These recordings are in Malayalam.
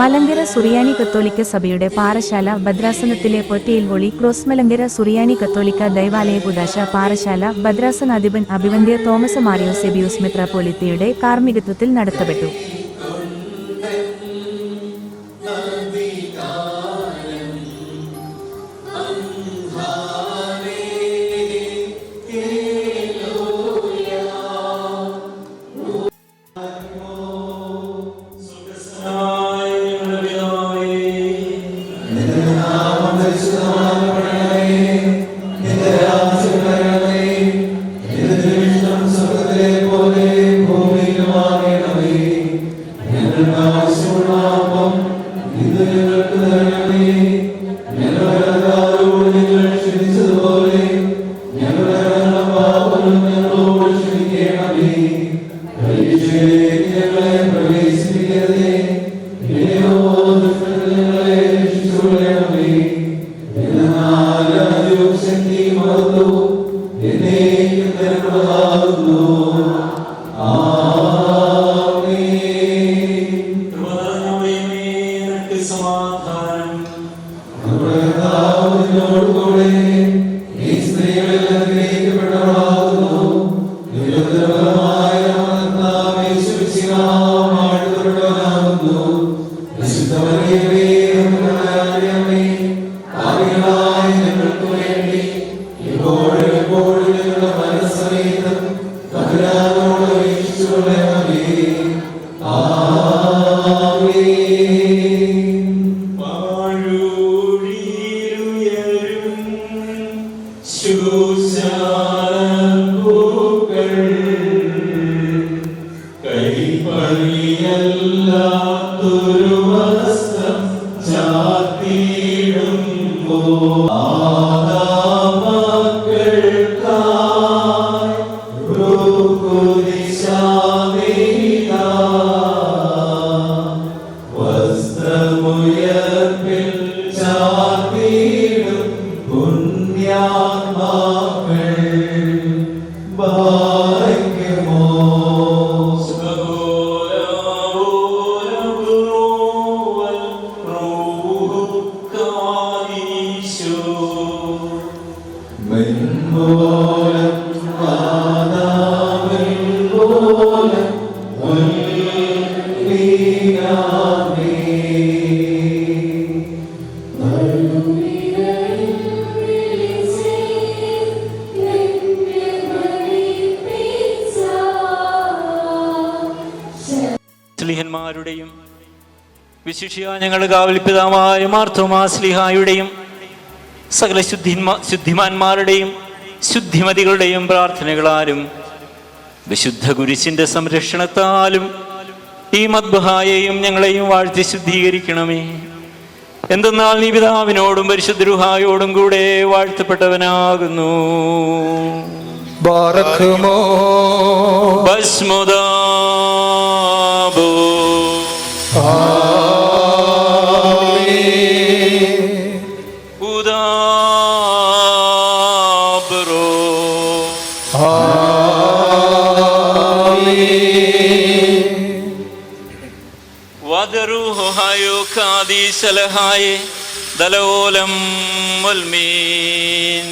മലങ്കര സുറിയാനി കത്തോലിക്ക സഭയുടെ പാറശാല ഭദ്രാസനത്തിലെ പൊറ്റയിൽ ഹോളി ക്രോസ് മലങ്കര സുറിയാനി കത്തോലിക്ക ദൈവാലയ പുദാശ പാറശാല ഭദ്രാസനാധിപൻ അഭിവന്ദ്യ തോമസ് മാറിയോസ് എബിയൂസ് മെത്രാപ്പോലീത്തയുടെ കാർമ്മികത്വത്തിൽ നടത്തപ്പെട്ടു. സ്ലീഹന്മാരുടെയും വിശിഷ്യ ഞങ്ങളുടെ കാവൽപിതാവായ മാർത്തോമാ സ്ലീഹായുടെയും സകല ശുദ്ധിമാന്മാരുടെയും ശുദ്ധിമതികളുടെയും പ്രാർത്ഥനകളാലും വിശുദ്ധ കുരിശിന്റെ സംരക്ഷണത്താലും ഈ മദ്ബഹായെയും ഞങ്ങളെയും വാഴ്ത്തി ശുദ്ധീകരിക്കണമേ. എന്തെന്നാൽ നീ പിതാവിനോടും പരിശുദ്ധ രൂഹായോടും കൂടെ വാഴ്ത്തപ്പെട്ടവനാകുന്നു. ബാറക്കുമോ ഭസ്മദാബോ ഉദാബ്രോ വദറുഹു ഹയോ കാദീസലഹായെ ദലോലം മുൽമീൻ.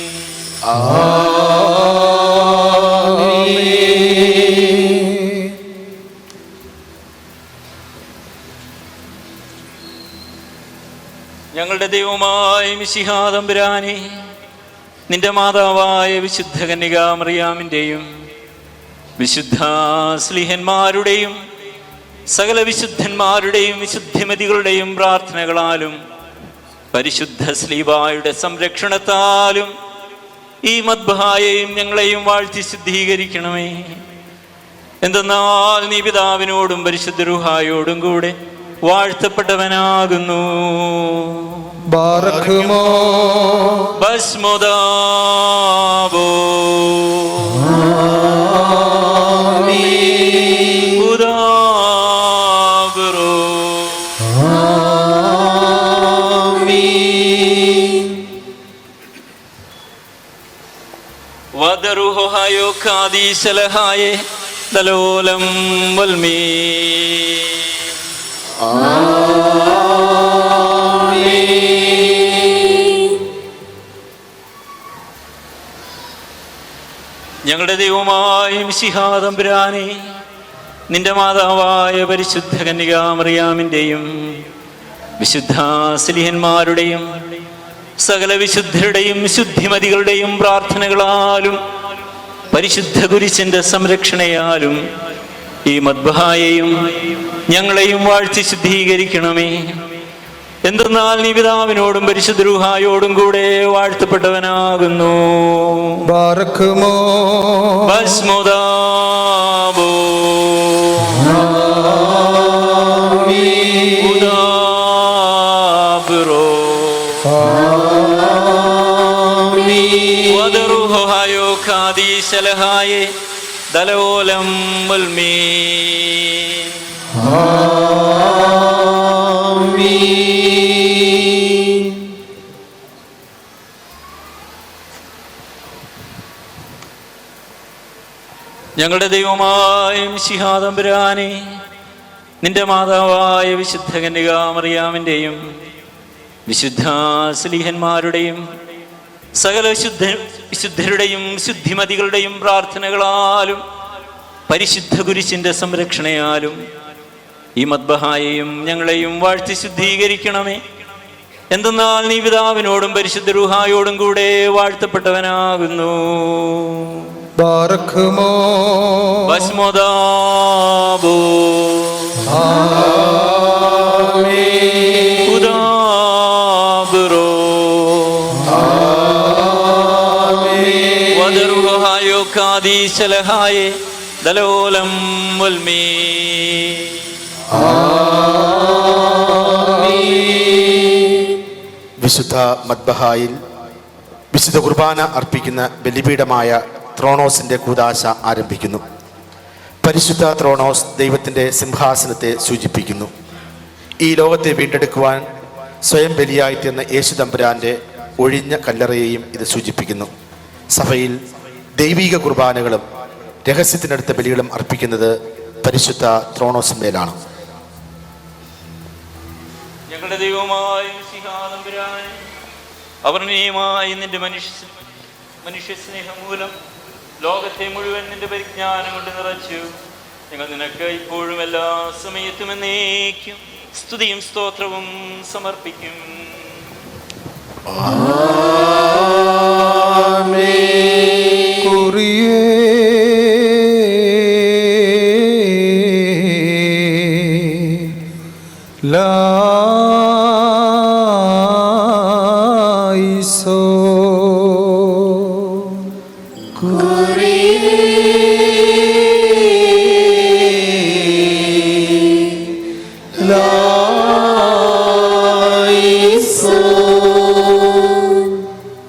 ഞങ്ങളുടെ ദൈവമായ മിശിഹാ തമ്പുരാനേ, നിന്റെ മാതാവായ വിശുദ്ധ കന്യകാ മറിയാമിൻ്റെയും വിശുദ്ധ സ്ലീഹന്മാരുടെയും സകല വിശുദ്ധന്മാരുടെയും വിശുദ്ധിമതികളുടെയും പ്രാർത്ഥനകളാലും പരിശുദ്ധ സ്ലീബായുടെ സംരക്ഷണത്താലും ഈ മദ്ബഹായെയും ഞങ്ങളെയും വാഴ്ത്തി ശുദ്ധീകരിക്കണമേ. എന്തെന്നാൽ നീ പിതാവിനോടും പരിശുദ്ധ രൂഹായോടും കൂടെ വാഴ്ത്തപ്പെട്ടവനാകുന്നു. ബാറക്കുമോ ഭസ്മദാബോ ഉദാബ്രോ വദറുഹു ഹയോ കാദീസലഹായെ ദലോലം വൽമീൻ. ഞങ്ങളുടെ ദൈവമായ മിശിഹാ തമ്പുരാനെ, നിന്റെ മാതാവായ പരിശുദ്ധ കന്യകാമറിയാമിൻ്റെയും വിശുദ്ധ സ്ലീഹന്മാരുടെയും സകല വിശുദ്ധരുടെയും ശുദ്ധിമതികളുടെയും പ്രാർത്ഥനകളാലും പരിശുദ്ധ കുരിശിന്റെ സംരക്ഷണയാലും ഈ മദ്ബഹായെയും ഞങ്ങളെയും വാഴ്ത്തി ശുദ്ധീകരിക്കണമേ. എന്തെന്നാൽ നീ പിതാവിനോടും പരിശുദ്ധ റൂഹായോടും കൂടെ വാഴ്ത്തപ്പെട്ടവനാകുന്നു. ബാറക്കുമോ ഭസ്മോദാബോ ഉദാബുറോ വദറുഹായോ ഖാദീശലഹായെ ദലോലം മുൽമീ. ഞങ്ങളുടെ ദൈവമായ മിശിഹാ തമ്പുരാനെ, നിന്റെ മാതാവായ വിശുദ്ധ കന്യകാമറിയാമിൻ്റെയും വിശുദ്ധ സ്ലീഹന്മാരുടെയും സകല വിശുദ്ധരുടെയും ശുദ്ധിമതികളുടെയും പ്രാർത്ഥനകളാലും പരിശുദ്ധ കുരിശിന്റെ സംരക്ഷണയാലും ഈ മദ്ബഹായെയും ഞങ്ങളെയും വാഴ്ത്തി ശുദ്ധീകരിക്കണമേ. എന്തെന്നാൽ നീ പിതാവിനോടും പരിശുദ്ധ റൂഹായോടും കൂടെ വാഴ്ത്തപ്പെട്ടവനാകുന്നു. ബാറക്കുമോ ഭസ്മോദാബോ ഉദാബുറോ വദറുഹായോ ഖാദീശലഹായെ ദലോലം മുൽമീ. വിശുദ്ധ മദ്ബഹായിൽ വിശുദ്ധ കുർബാന അർപ്പിക്കുന്ന ബലിപീഠമായ ത്രോണോസിന്റെ കൂദാശ ആരംഭിക്കുന്നു. പരിശുദ്ധ ത്രോണോസ് ദൈവത്തിൻ്റെ സിംഹാസനത്തെ സൂചിപ്പിക്കുന്നു. ഈ ലോകത്തെ വീണ്ടെടുക്കുവാൻ സ്വയം ബലിയായിത്തീർന്ന യേശു തമ്പുരാൻ്റെ ഒഴിഞ്ഞ കല്ലറയെയും ഇത് സൂചിപ്പിക്കുന്നു. സഭയിൽ ദൈവിക കുർബാനകളും രഹസ്യത്തിനടുത്ത ബലികളും അർപ്പിക്കുന്നത് പരിശുദ്ധ ത്രോണോസിന്മേലാണ്. ഞങ്ങളുടെ ദൈവമായ മിശിഹാ തമ്പുരാനെ, അവർണ്ണീയമായ നിന്റെ മനുഷ്യ സ്നേഹം മൂലം ലോകത്തെ മുഴുവൻ നിന്റെ പരിജ്ഞാനം കൊണ്ട് നിറച്ചു. ഞങ്ങൾ നിനക്ക് ഇപ്പോഴും എല്ലാ സമയത്തും എന്നേക്കും സ്തുതിയും സ്തോത്രവും സമർപ്പിക്കും.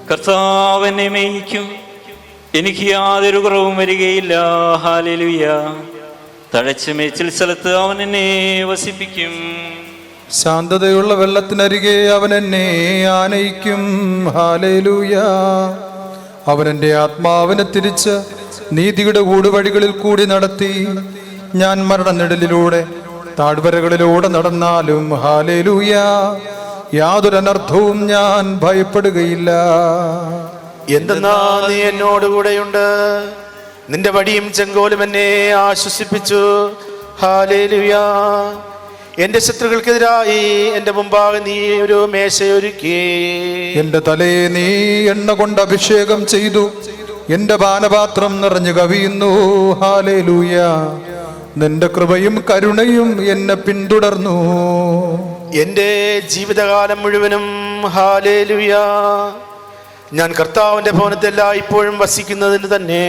കർത്താവെന്നെ മേയിക്കും, എനിക്ക് യാതൊരു കുറവും വരികയില്ല. ഹല്ലേലൂയ. തഴച്ച മേച്ചിൽ സ്ഥലത്ത് അവൻ എന്നെ വസിപ്പിക്കും. ശാന്തതയുള്ള വെള്ളത്തിനരികെ അവൻ എന്നെ ആനയിക്കും. ഹല്ലേലൂയ. അവൻ എൻ്റെ ആത്മാവിനെ തിരിച്ച് നീതിയുടെ ഊടുവഴികളിൽ കൂടി നടത്തി. ഞാൻ മരണനിഴലിലൂടെ താഴ്വരകളിലൂടെ നടന്നാലും ഹല്ലേലൂയ യാതൊരു അനർത്ഥവും ഞാൻ ഭയപ്പെടുകയില്ല. എന്തെന്നാ നീ എന്നോടുകൂടെയുണ്ട്, നിന്റെ വടിയും ചെങ്കോലും എന്നെ ആശ്വസിപ്പിച്ചു. ഹല്ലേലൂയ. എന്റെ ശത്രുക്കൾക്കെതിരായി എന്റെ മുമ്പാകെ നീ ഒരു മേശയൊരുക്കി. എന്റെ തലയെ നീ എണ്ണ കൊണ്ട് അഭിഷേകം ചെയ്തു. എന്റെ പാനപാത്രം നിറഞ്ഞു കവിയുന്നു. ഹല്ലേലൂയ. നിന്റെ കൃപയും കരുണയും എന്നെ പിന്തുടർന്നു എന്റെ ജീവിതകാലം മുഴുവനും. ഹല്ലേലൂയ. ഞാൻ കർത്താവിന്റെ ഭവനത്തിൽ ഇപ്പോഴും വസിക്കുന്നതിന് തന്നെ.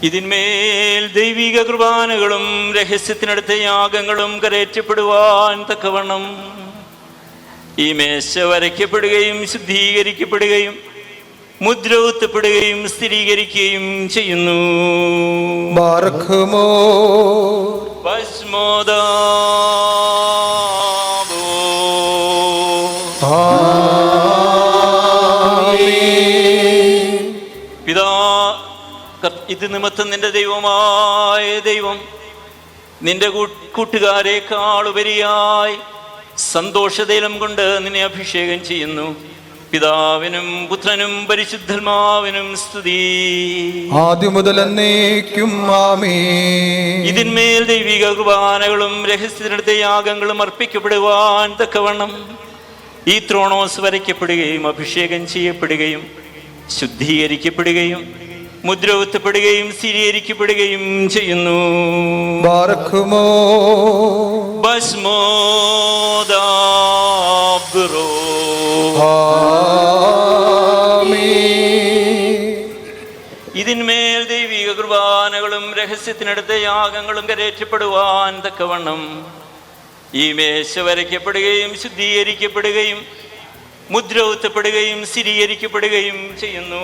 ഇതിന്മേൽ ദൈവിക കുർബാനകളും രഹസ്യത്തിനടുത്ത യാഗങ്ങളും കരേറ്റപ്പെടുവാൻ തക്കവണ്ണം ഈ മേശ വരയ്ക്കപ്പെടുകയും ശുദ്ധീകരിക്കപ്പെടുകയും മുദ്രകുത്തപ്പെടുകയും സ്ഥിരീകരിക്കുകയും ചെയ്യുന്നു. ബാറക്കുമോ ഭസ്മോദാബോ പിതാ, ഇത് നിമിത്തം നിന്റെ ദൈവമായ ദൈവം നിന്റെ കൂട്ടുകാരെക്കാളുപരിയായി സന്തോഷതൈലം കൊണ്ട് നിന്നെ അഭിഷേകം ചെയ്യുന്നു. പിതാവിനും പുത്രനും പരിശുദ്ധാത്മാവിനും സ്തുതി. ആദ്യം മുതൽ എന്നേക്കും ആമേൻ. ഇതിന്മേൽ ദൈവിക കുർബാനകളും രഹസ്യത്തിനടുത്ത യാഗങ്ങളും അർപ്പിക്കപ്പെടുവാൻ തക്കവണ്ണം ഈ ത്രോണോസ് വരയ്ക്കപ്പെടുകയും അഭിഷേകം ചെയ്യപ്പെടുകയും ശുദ്ധീകരിക്കപ്പെടുകയും മുദ്രകുത്തപ്പെടുകയും സ്ഥിരീകരിക്കപ്പെടുകയും ചെയ്യുന്നു. ബാറക്കുമോ ഭസ്മോദാബ്രോ. ഇതിന്മേൽ ദൈവിക കുർബാനകളും രഹസ്യത്തിനടുത്ത യാഗങ്ങളും കരേറ്റപ്പെടുവാൻ തക്കവണ്ണം ഈ മേശ വരയ്ക്കപ്പെടുകയും ശുദ്ധീകരിക്കപ്പെടുകയും മുദ്രകുത്തപ്പെടുകയും സ്ഥിരീകരിക്കപ്പെടുകയും ചെയ്യുന്നു.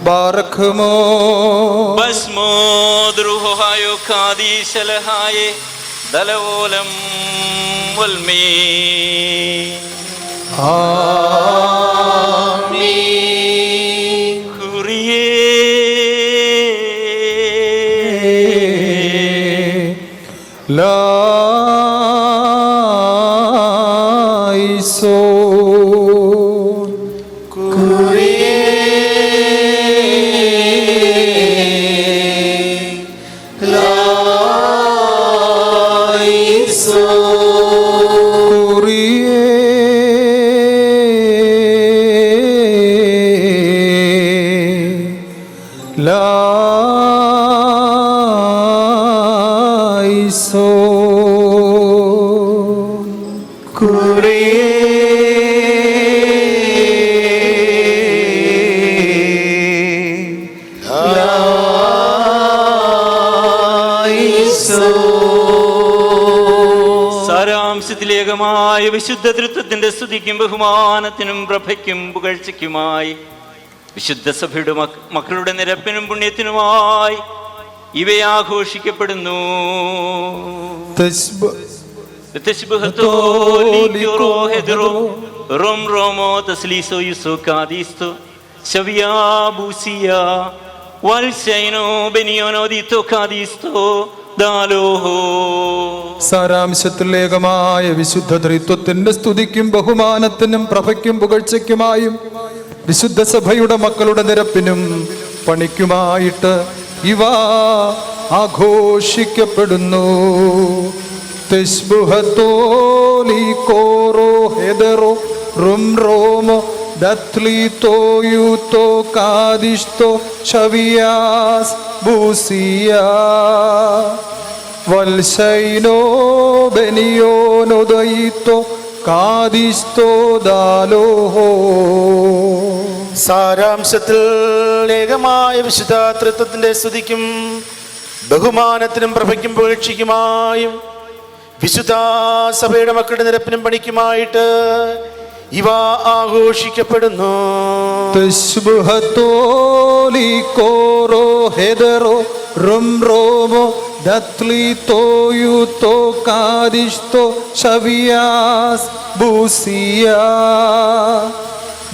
ബാറക്കുമോ ഭസ്മോദ്രുഹായോ ഖാദീശലഹായേ ദലവോലം വൽമീ. ആമീൻ. കുറിയേ ലൈസോൻ. സാരാംശത്തിലേകമായ വിശുദ്ധ തൃത്വത്തിന്റെ സ്തുതിക്കും ബഹുമാനത്തിനും പ്രഭയ്ക്കും പുകഴ്ചയ്ക്കുമായി വിശുദ്ധ സഭയുടെ മക്കളുടെ നിരപ്പിനും പുണ്യത്തിനുമായി ഇവയെ ആഘോഷിക്കപ്പെടുന്നു. സാരാംശത്തിലേകമായ വിശുദ്ധ ത്രിത്വത്തിന്റെ സ്തുതിക്കും ബഹുമാനത്തിനും പ്രഭയ്ക്കും പുകഴ്ചയ്ക്കുമായും വിശുദ്ധ സഭയുടെ മക്കളുടെ നിരപ്പിനും പണിക്കുമായിട്ട് ഇവ ആഘോഷിക്കപ്പെടുന്നു. വൽസൈനോ ബെനിയോനോദയിത്തോ കാദിസ്തോ ദാലോഹോ. സാരാംശത്തിൽ ഏകമായ വിശുദ്ധ തൃത്വത്തിന്റെ സ്തുതിക്കും ബഹുമാനത്തിനും പ്രഭയ്ക്കും പുകഴ്ചയ്ക്കുമായും വിശുദ്ധ സഭയുടെ മക്കളുടെ നിരപ്പിനും പണിക്കുമായിട്ട് ഇവ ആഘോഷിക്കപ്പെടുന്നു.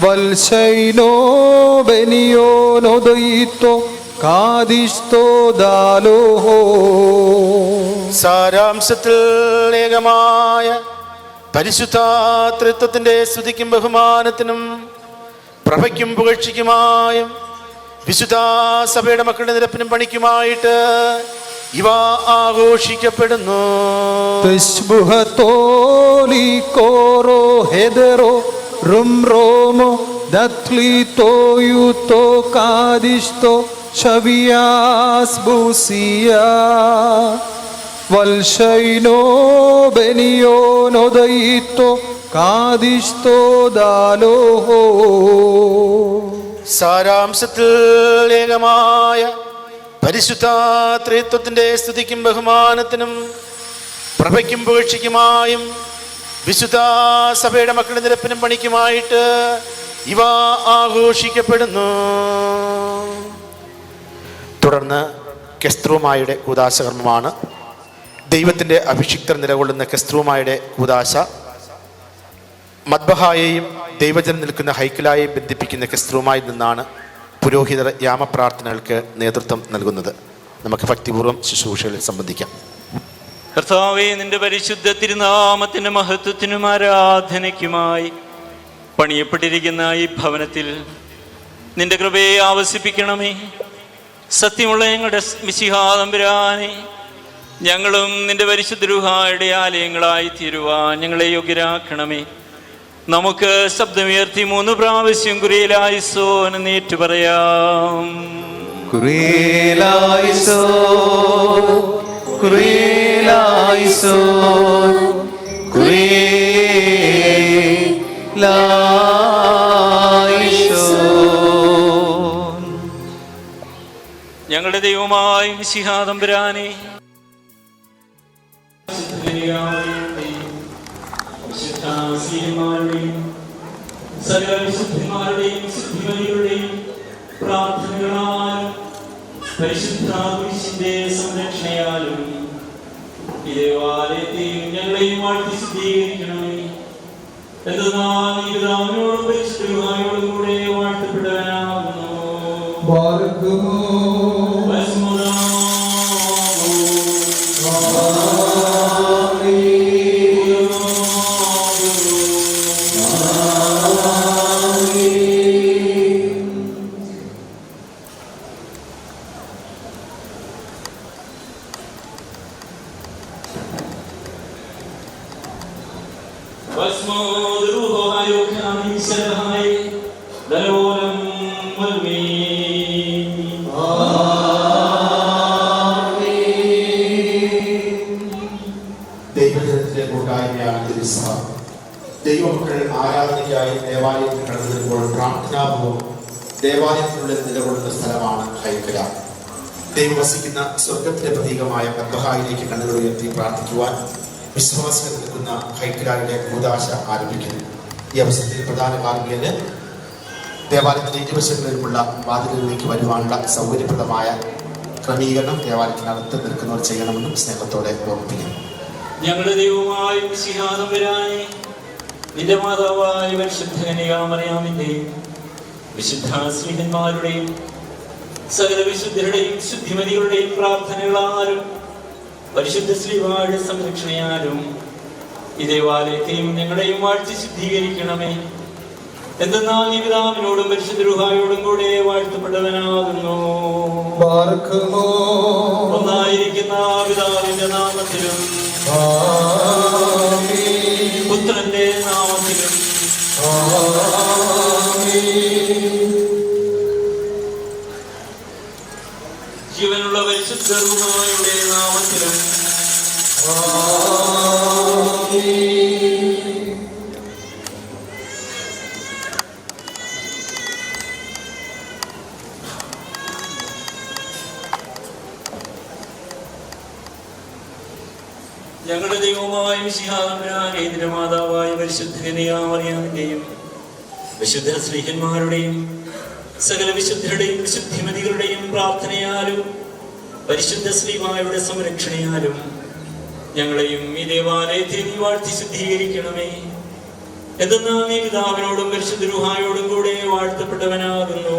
വൽസൈനോ ബെനിയോനോദയിത്തോ കാദിസ്തോ ദാലോഹോ. സാരാംശത്തിൽ ഏകമായ പരിശുദ്ധ ത്രിത്വത്തിന്റെ സ്തുതിക്കും ബഹുമാനത്തിനും പ്രഭയ്ക്കും പുകഴ്ചയ്ക്കുമായും വിശുദ്ധ സഭയുടെ മക്കളുടെ നിരപ്പിനും പണിക്കുമായിട്ട് ഇവ ആഘോഷിക്കപ്പെടുന്നു. വൽസൈനോ ബെനിയോനോദയിത്തോ കാദിസ്തോ ദാലോഹോ. സാരാംശത്തിൽ ഏകമായ പരിശുദ്ധ ത്രിത്വത്തിന്റെ സ്തുതിക്കും ബഹുമാനത്തിനും പ്രഭയ്ക്കും പുകഴ്ചയ്ക്കുമായും വിശുദ്ധ സഭയുടെ മക്കളുടെ നിരപ്പിനും പണിക്കുമായിട്ട് ഇവ ആഘോഷിക്കപ്പെടുന്നു. തുടർന്ന് കെസ്ത്രോമായുടെ കൂദാശകർമ്മമാണ്. ദൈവത്തിൻ്റെ അഭിഷിക്തർ നിലകൊള്ളുന്ന കെസ്ത്രോമായുടെ കൂദാശ മദ്ബഹായെയും ദൈവജനം നിൽക്കുന്ന ഹൈക്കലായെയും ബന്ധിപ്പിക്കുന്ന കെസ്ത്രോമായി നിന്നാണ് പുരോഹിതർ യാമപ്രാർത്ഥനകൾക്ക് നേതൃത്വം നൽകുന്നത്. നമുക്ക് ഭക്തിപൂർവ്വം ശുശ്രൂഷകളിൽ സംബന്ധിക്കാം. കർത്താവേ, നിന്റെ പരിശുദ്ധ തിരുനാമത്തിന്റെ മഹത്വത്തിനും ആരാധനയ്ക്കുമായി പണിയപ്പെട്ടിരിക്കുന്ന ഈ ഭവനത്തിൽ നിന്റെ കൃപയെ ആവസിപ്പിക്കണമേ. സത്യമുള്ള ഞങ്ങളുടെ മിശിഹാ തമ്പുരാനെ, ഞങ്ങളും നിന്റെ പരിശുദ്ധ രൂഹായുടെ ആലയങ്ങളായി തീരുവാൻ ഞങ്ങളെ യോഗ്യരാക്കണമേ. നമുക്ക് ശബ്ദമുയർത്തി 3 പ്രാവശ്യം കുരിയലായിസോൻ എന്ന് ഏറ്റുപറയാം. കുരിയലായിസോൻ, കുരിയലായിസോൻ, കുരിയലായിസോൻ. ഞങ്ങളുടെ ദൈവമായ മിശിഹാ തമ്പുരാനെ, സകല വിശുദ്ധന്മാരുടെയും വിശുദ്ധിമതികളുടെയും പ്രാർത്ഥനകളാലും പരിശുദ്ധ കുരിശിന്റെ സംരക്ഷണയാലും ഈ ദേവാലയത്തെയും ഞങ്ങളെയും വാഴ്ത്തി ശുദ്ധീകരിക്കണമേ. എന്തെന്നാൽ ഈ പിതാവിനോടും പരിശുദ്ധയോടും കൂടെ വാഴ്ത്തപ്പെട്ടവനാകുന്നു. ദൈവജനത്തിന്റെ കൂട്ടായ്മയാണ് തിരുസഭ. ദൈവമക്കൾ ആരാധനയ്ക്കായി ദേവാലയത്തിൽ കടന്നു വരുമ്പോൾ പ്രാർത്ഥനാപൂർവ്വം ദേവാലയത്തിനുള്ളിൽ നിലകൊള്ളുന്ന സ്ഥലമാണ് ഹൈക്കല. ദൈവം വസിക്കുന്ന സ്വർഗത്തിന്റെ പ്രതീകമായ ബത്ലഹേമിലേക്ക് കണ്ണുകൾ ഉയർത്തി പ്രാർത്ഥിക്കുവാൻ വിശ്വാസികൾ നിൽക്കുന്ന ഹൈക്കലയുടെ കൂദാശ ആരംഭിക്കുന്നു. ഈ അവസരത്തിൽ പ്രധാന കാർമ്മികന് ദേവാലയത്തിന്റെ ഇരുവശങ്ങളിലുമുള്ള വാതിലുകളിലേക്ക് വരുവാനുള്ള സൗകര്യപ്രദമായ ക്രമീകരണം ദേവാലയത്തിനകത്ത് നിൽക്കുന്നവർ ചെയ്യണമെന്നും സ്നേഹത്തോടെ ഓർമ്മിപ്പിക്കുന്നു. ഞങ്ങളുടെ ദൈവമായ മിശിഹാ തമ്പുരാനെ, നിന്റെ മാതാവായ പരിശുദ്ധ കന്യകാമറിയാമിന്റെയും വിശുദ്ധ സ്ത്രീഹന്മാരുടെയും സകല വിശുദ്ധരുടെയും ശുദ്ധിമതികളുടെയും പ്രാർത്ഥനകളാലും പരിശുദ്ധ ശ്രീവായുടെ സംരക്ഷണയാലും ഈ ദേവാലയത്തെയും ഞങ്ങളെയും വാഴ്ത്തി ശുദ്ധീകരിക്കണമേ. എന്തെന്നാൽ നീ പിതാവിനോടും പരിശുദ്ധ രൂഹായോടും കൂടെ വാഴ്ത്തപ്പെട്ടവനാകുന്നു. ഒന്നായിരിക്കുന്ന പിതാവിന്റെ നാമത്തിലും പുത്രന്റെ നാമത്തിലും ജീവനുള്ള പരിശുദ്ധ രൂഹായുടെ നാമത്തിലും ഞങ്ങളുടെ ദൈവമായ മിശിഹാ തമ്പുരാനെ, നിന്റെ മാതാവായ പരിശുദ്ധ കന്യകാമറിയാമിന്റെയും വിശുദ്ധ സ്ത്രീഹന്മാരുടെയും സകല വിശുദ്ധരുടെയും വിശുദ്ധിമതികളുടെയും പ്രാർത്ഥനയാലും പരിശുദ്ധ ശ്രീവായുടെ സംരക്ഷണയാലും ഞങ്ങളെയും ഈ ദേവാലയത്തെ നീ വാഴ്ത്തി ശുദ്ധീകരിക്കണമേ. എന്തെന്നാൽ നീ പിതാവിനോടും പരിശുദ്ധ രൂഹായോടും കൂടെ വാഴ്ത്തപ്പെട്ടവനാകുന്നു.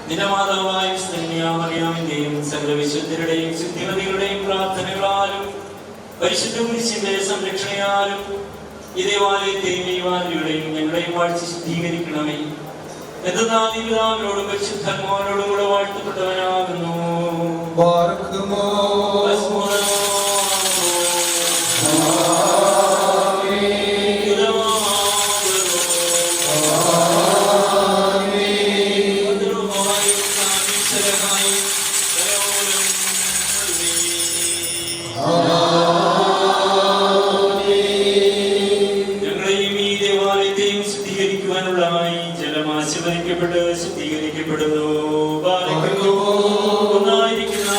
നിന്റെ മാതാവായ മറിയാമിന്റെയും സകല വിശുദ്ധരുടെയും ശുദ്ധിമതികളുടെയും പ്രാർത്ഥനകളാലും പരിശുദ്ധ കുരിശിന്റെ സംരക്ഷണയാലും ഈ ദേവാലയത്തെയും ഈ വാതിലുകളെയും ഞങ്ങളെയും വാഴ്ച ശുദ്ധീകരിക്കണമേ. എന്തെന്നാൽ നീ പിതാവിനോടും പരിശുദ്ധാത്മാവിനോടും കൂടെ വാഴ്ത്തപ്പെട്ടവനാകുന്നു. ശുദ്ധീകരിക്കപ്പെടുന്നു. ഒന്നായിരിക്കുന്ന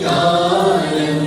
കാലം